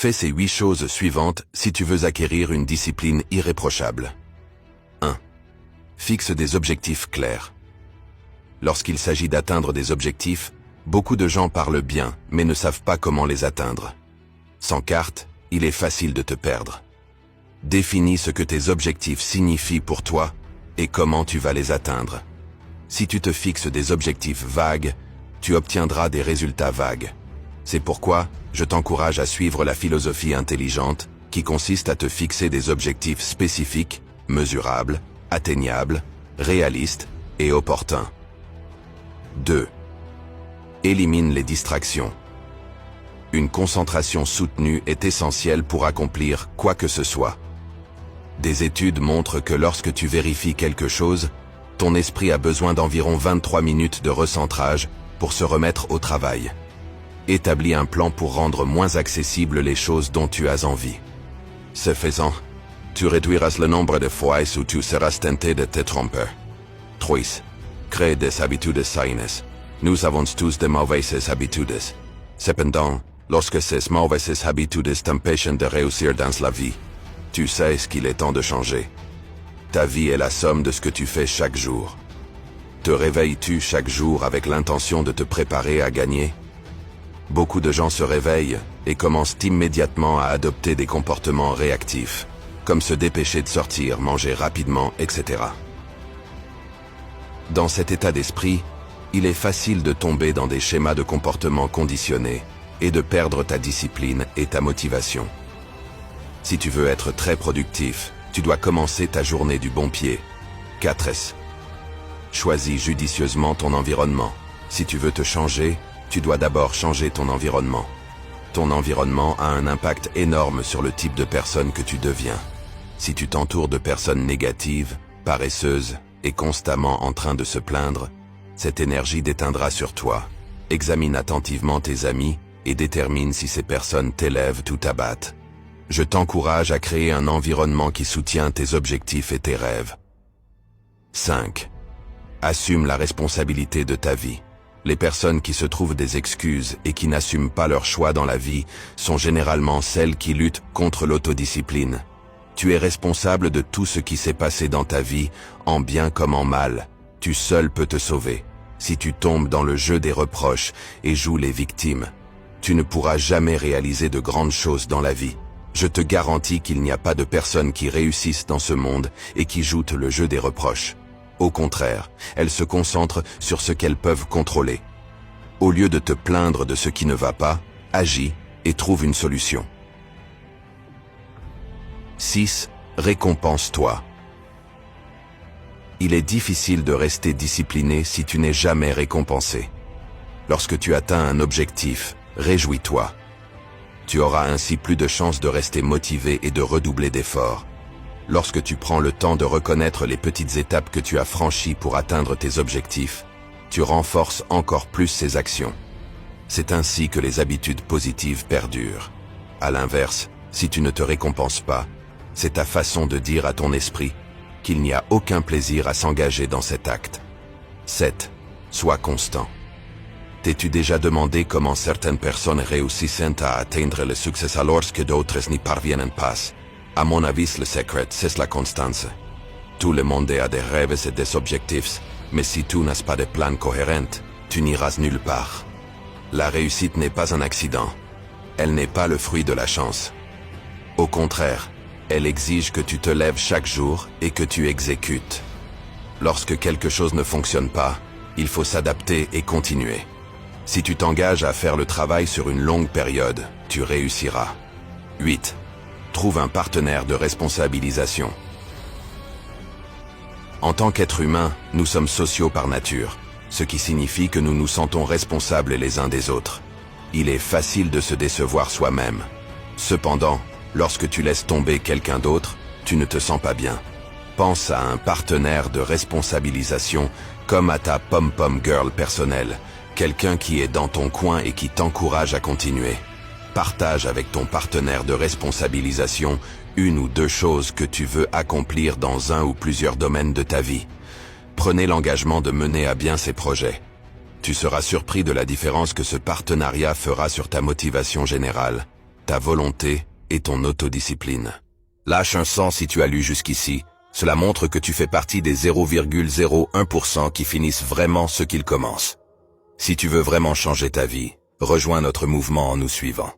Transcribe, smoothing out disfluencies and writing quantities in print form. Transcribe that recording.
Fais ces 8 choses suivantes si tu veux acquérir une discipline irréprochable. 1. Fixe des objectifs clairs. Lorsqu'il s'agit d'atteindre des objectifs, beaucoup de gens parlent bien, mais ne savent pas comment les atteindre. Sans carte, il est facile de te perdre. Définis ce que tes objectifs signifient pour toi et comment tu vas les atteindre. Si tu te fixes des objectifs vagues, tu obtiendras des résultats vagues. C'est pourquoi je t'encourage à suivre la philosophie intelligente qui consiste à te fixer des objectifs spécifiques, mesurables, atteignables, réalistes et opportuns. 2. Élimine les distractions. Une concentration soutenue est essentielle pour accomplir quoi que ce soit. Des études montrent que lorsque tu vérifies quelque chose, ton esprit a besoin d'environ 23 minutes de recentrage pour se remettre au travail. Établis un plan pour rendre moins accessibles les choses dont tu as envie. Ce faisant, tu réduiras le nombre de fois où tu seras tenté de te tromper. 3. Crée des habitudes saines. Nous avons tous de mauvaises habitudes. Cependant, lorsque ces mauvaises habitudes t'empêchent de réussir dans la vie, tu sais qu'il est temps de changer. Ta vie est la somme de ce que tu fais chaque jour. Te réveilles-tu chaque jour avec l'intention de te préparer à gagner? Beaucoup de gens se réveillent et commencent immédiatement à adopter des comportements réactifs, comme se dépêcher de sortir, manger rapidement, etc. Dans cet état d'esprit, il est facile de tomber dans des schémas de comportement conditionnés et de perdre ta discipline et ta motivation. Si tu veux être très productif, tu dois commencer ta journée du bon pied. 4. Choisis judicieusement ton environnement. Si tu veux te changer, tu dois d'abord changer ton environnement. Ton environnement a un impact énorme sur le type de personne que tu deviens. Si tu t'entoures de personnes négatives, paresseuses et constamment en train de se plaindre, cette énergie déteindra sur toi. Examine attentivement tes amis et détermine si ces personnes t'élèvent ou t'abattent. Je t'encourage à créer un environnement qui soutient tes objectifs et tes rêves. 5. Assume la responsabilité de ta vie. Les personnes qui se trouvent des excuses et qui n'assument pas leur choix dans la vie sont généralement celles qui luttent contre l'autodiscipline. Tu es responsable de tout ce qui s'est passé dans ta vie, en bien comme en mal. Tu seul peux te sauver. Si tu tombes dans le jeu des reproches et joues les victimes, tu ne pourras jamais réaliser de grandes choses dans la vie. Je te garantis qu'il n'y a pas de personnes qui réussissent dans ce monde et qui jouent le jeu des reproches. Au contraire, elles se concentrent sur ce qu'elles peuvent contrôler. Au lieu de te plaindre de ce qui ne va pas, agis et trouve une solution. 6. Récompense-toi. Il est difficile de rester discipliné si tu n'es jamais récompensé. Lorsque tu atteins un objectif, réjouis-toi. Tu auras ainsi plus de chances de rester motivé et de redoubler d'efforts. Lorsque tu prends le temps de reconnaître les petites étapes que tu as franchies pour atteindre tes objectifs, tu renforces encore plus ces actions. C'est ainsi que les habitudes positives perdurent. À l'inverse, si tu ne te récompenses pas, c'est ta façon de dire à ton esprit qu'il n'y a aucun plaisir à s'engager dans cet acte. 7. Sois constant. T'es-tu déjà demandé comment certaines personnes réussissent à atteindre le succès alors que d'autres n'y parviennent pas? À mon avis, le secret, c'est la constance. Tout le monde a des rêves et des objectifs, mais si tu n'as pas de plan cohérent, tu n'iras nulle part. La réussite n'est pas un accident. Elle n'est pas le fruit de la chance. Au contraire, elle exige que tu te lèves chaque jour et que tu exécutes. Lorsque quelque chose ne fonctionne pas, il faut s'adapter et continuer. Si tu t'engages à faire le travail sur une longue période, tu réussiras. 8. Trouve un partenaire de responsabilisation. En tant qu'être humain, nous sommes sociaux par nature, ce qui signifie que nous nous sentons responsables les uns des autres. Il est facile de se décevoir soi-même. Cependant, lorsque tu laisses tomber quelqu'un d'autre, tu ne te sens pas bien. Pense à un partenaire de responsabilisation comme à ta pom-pom girl personnelle, quelqu'un qui est dans ton coin et qui t'encourage à continuer. Partage avec ton partenaire de responsabilisation une ou deux choses que tu veux accomplir dans un ou plusieurs domaines de ta vie. Prenez l'engagement de mener à bien ces projets. Tu seras surpris de la différence que ce partenariat fera sur ta motivation générale, ta volonté et ton autodiscipline. Lâche un 100 si tu as lu jusqu'ici, cela montre que tu fais partie des 0,01% qui finissent vraiment ce qu'ils commencent. Si tu veux vraiment changer ta vie, rejoins notre mouvement en nous suivant.